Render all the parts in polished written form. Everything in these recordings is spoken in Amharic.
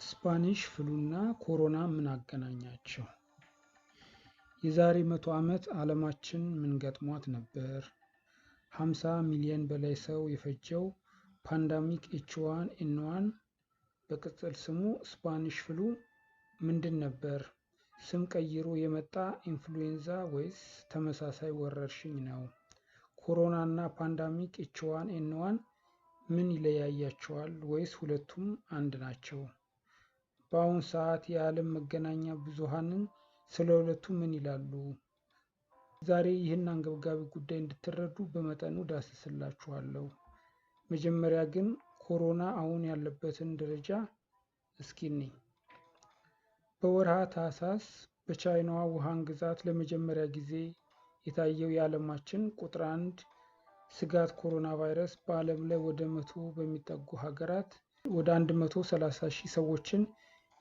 ስፓኒሽ ፍሉና ኮሮና ምን አገናኛቸው? የዛሬ 100 ዓመት ዓለማችን ምን ገጥሟት ነበር? 50 ሚሊዮን በላይ ሰው የፈጀው ፓንደሚክ ኤች1ኤን1 በቅጽል ስሙ ስፓኒሽ ፍሉ ምንድን ነበር? ስም ቀይሮ የመጣ ኢንፍሉዌንዛ ወይስ ተመሳሳይ ወረርሽኝ ነው? ኮሮና እና ፓንደሚክ ኤች1ኤን1 ምን ይለያያቸዋል ወይስ ሁለቱም አንድ ናቸው? በአሁኑ ሰዓት የዓለም መገናኛ ብዙሃን ስለ ሁለቱ ምን ይላሉ? ዛሬ ይህን አንገብጋቢ ጉዳይ እንድትረዱ በመጠኑ ዳስስላችኋለሁ። መጀመሪያ ግን ኮሮና አሁን ያለበትን ደረጃ እስኪ እንይ። በወርሃ ታህሳስ በቻይናዋ ውሃን ግዛት ለመጀመሪያ ጊዜ የታየው የዓለማችን ቁጥር 1 ስጋት ኮሮና ቫይረስ በዓለም ላይ ወደ 100 በሚጠጉ ሀገራት ወደ 130,000 ሰዎችን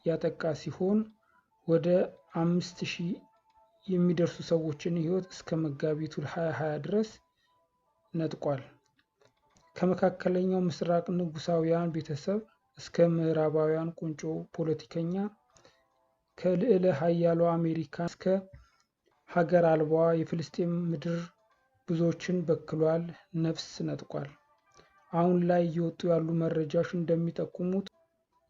ያጠቃ ሲሆን ወደ 5,000 የሚደርሱ ሰዎችን ሕይወት እስከ መጋቢት 2020 ድረስ ነጥቋል። ከመካከለኛው ምስራቅ ንጉሳውያን ቤተሰብ እስከ ምዕራባውያን ቁንጮ ፖለቲከኛ፣ ከልዕለ ኃያሏ አሜሪካ እስከ ሀገር አልባዋ የፍልስጤም ምድር ብዙዎችን በክሏል፣ ነፍስ ነጥቋል። አሁን ላይ እየወጡ ያሉ መረጃዎች እንደሚጠቁሙት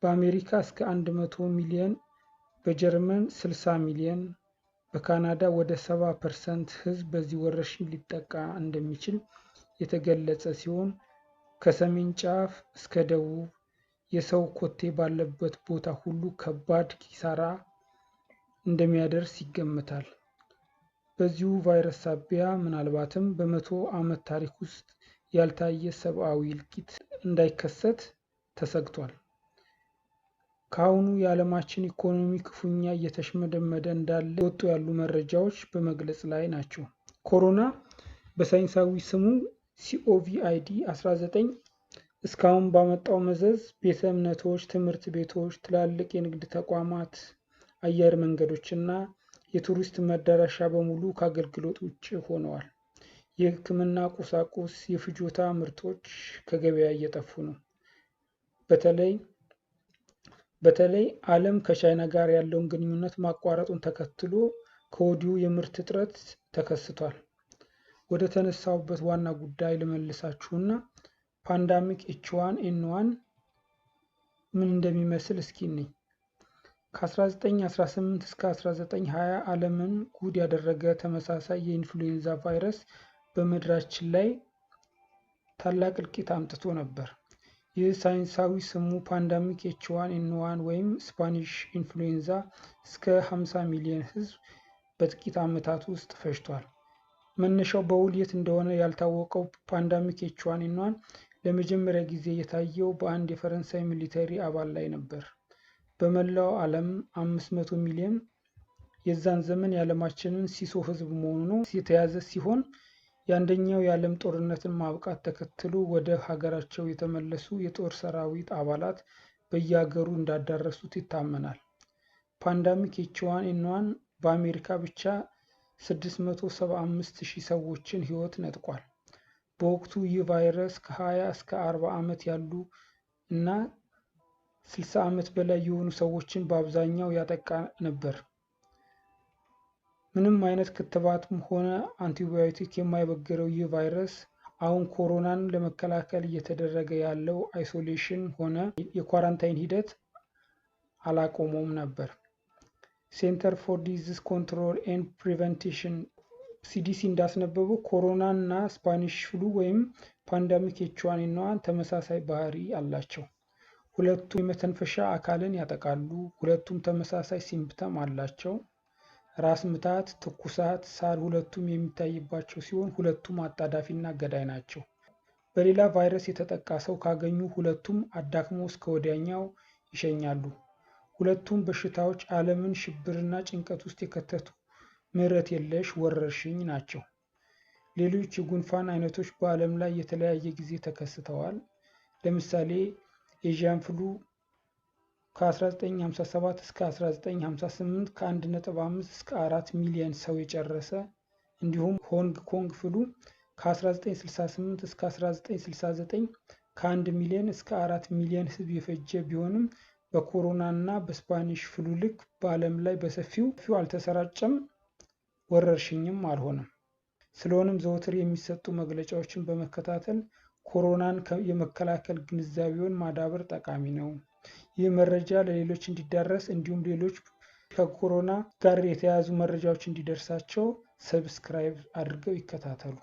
በአሜሪካ እስከ 100 ሚሊዮን፣ በጀርመን 60 ሚሊዮን፣ በካናዳ ወደ 70% ሕዝብ በዚህ ወረርሽኝ ሊጠቃ እንደሚችል የተገለጸ ሲሆን ከሰሜን ጫፍ እስከ ደቡብ የሰው ኮቴ ባለበት ቦታ ሁሉ ከባድ ኪሳራ እንደሚያደርስ ይገመታል። በዚሁ ቫይረስ ሳቢያ ምናልባትም በ100 ዓመት ታሪክ ውስጥ ያልታየ ሰብአዊ እልቂት እንዳይከሰት ተሰግቷል። ከአሁኑ የዓለማችን ኢኮኖሚ ክፉኛ እየተሽመደመደ እንዳለ የወጡ ያሉ መረጃዎች በመግለጽ ላይ ናቸው። ኮሮና በሳይንሳዊ ስሙ COVID-19 እስካሁን ባመጣው መዘዝ ቤተ እምነቶች፣ ትምህርት ቤቶች፣ ትላልቅ የንግድ ተቋማት፣ አየር መንገዶችና የቱሪስት መዳረሻ በሙሉ ከአገልግሎት ውጭ ሆነዋል። የሕክምና ቁሳቁስ፣ የፍጆታ ምርቶች ከገበያ እየጠፉ ነው። በተለይ ዓለም ከቻይና ጋር ያለውን ግንኙነት ማቋረጡን ተከትሎ ከወዲሁ የምርት እጥረት ተከስቷል። ወደ ተነሳውበት ዋና ጉዳይ ልመልሳችሁና ፓንደሚክ ኤች1ኤን1 ምን እንደሚመስል እስኪ እንይ። ከ1918 እስከ 1920 ዓለምን ጉድ ያደረገ ተመሳሳይ የኢንፍሉዌንዛ ቫይረስ በምድራችን ላይ ታላቅ እልቂት አምጥቶ ነበር። ይህ ሳይንሳዊ ስሙ ፓንደሚክ ኤች1ኤን1 ወይም ስፓኒሽ ኢንፍሉዌንዛ እስከ 50 ሚሊዮን ሕዝብ በጥቂት ዓመታት ውስጥ ፈጅቷል። መነሻው በውል የት እንደሆነ ያልታወቀው ፓንደሚክ ኤች1ኤን1 ለመጀመሪያ ጊዜ የታየው በአንድ የፈረንሳይ ሚሊተሪ አባል ላይ ነበር። በመላው ዓለም 500 ሚሊዮን የዛን ዘመን የዓለማችንን ሲሶ ሕዝብ መሆኑ የተያዘ ሲሆን የአንደኛው የዓለም ጦርነትን ማብቃት ተከትሎ ወደ ሀገራቸው የተመለሱ የጦር ሰራዊት አባላት በየሀገሩ እንዳዳረሱት ይታመናል። ፓንደሚክ ኤች1ኤን1 በአሜሪካ ብቻ 675,000 ሰዎችን ሕይወት ነጥቋል። በወቅቱ ይህ ቫይረስ ከ20 እስከ 40 ዓመት ያሉ እና 60 ዓመት በላይ የሆኑ ሰዎችን በአብዛኛው ያጠቃ ነበር። ምንም አይነት ክትባትም ሆነ አንቲባዮቲክ የማይበግረው ይህ ቫይረስ አሁን ኮሮናን ለመከላከል እየተደረገ ያለው አይሶሌሽን ሆነ የኳራንታይን ሂደት አላቆመውም ነበር። ሴንተር ፎር ዲዚዝ ኮንትሮል ኤንድ ፕሪቨንሽን ሲዲሲ እንዳስነበበው ኮሮና እና ስፓኒሽ ፍሉ ወይም ፓንደሚክ ኤች1ኤን1 ተመሳሳይ ባህሪ አላቸው። ሁለቱም የመተንፈሻ አካልን ያጠቃሉ። ሁለቱም ተመሳሳይ ሲምፕተም አላቸው። ራስ ምታት፣ ትኩሳት፣ ሳል ሁለቱም የሚታይባቸው ሲሆን ሁለቱም አጣዳፊና ገዳይ ናቸው። በሌላ ቫይረስ የተጠቃ ሰው ካገኙ ሁለቱም አዳክሞ እስከ ወዲያኛው ይሸኛሉ። ሁለቱም በሽታዎች ዓለምን ሽብርና ጭንቀት ውስጥ የከተቱ ምህረት የለሽ ወረርሽኝ ናቸው። ሌሎች የጉንፋን አይነቶች በዓለም ላይ የተለያየ ጊዜ ተከስተዋል። ለምሳሌ ኤዥያን ፍሉ ከ1957 እስከ 1958 ከ1.5 እስከ 4 ሚሊዮን ሰው የጨረሰ፣ እንዲሁም ሆንግ ኮንግ ፍሉ ከ1968 እስከ 1969 ከ1 ሚሊዮን እስከ 4 ሚሊዮን ሕዝብ የፈጀ ቢሆንም በኮሮና እና በስፓኒሽ ፍሉ ልክ በዓለም ላይ በሰፊው አልተሰራጨም፣ ወረርሽኝም አልሆነም። ስለሆነም ዘወትር የሚሰጡ መግለጫዎችን በመከታተል ኮሮናን የመከላከል ግንዛቤውን ማዳበር ጠቃሚ ነው። ይህ መረጃ ለሌሎች እንዲዳረስ እንዲሁም ሌሎች ከኮሮና ጋር የተያያዙ መረጃዎች እንዲደርሳቸው ሰብስክራይብ አድርገው ይከታተሉ።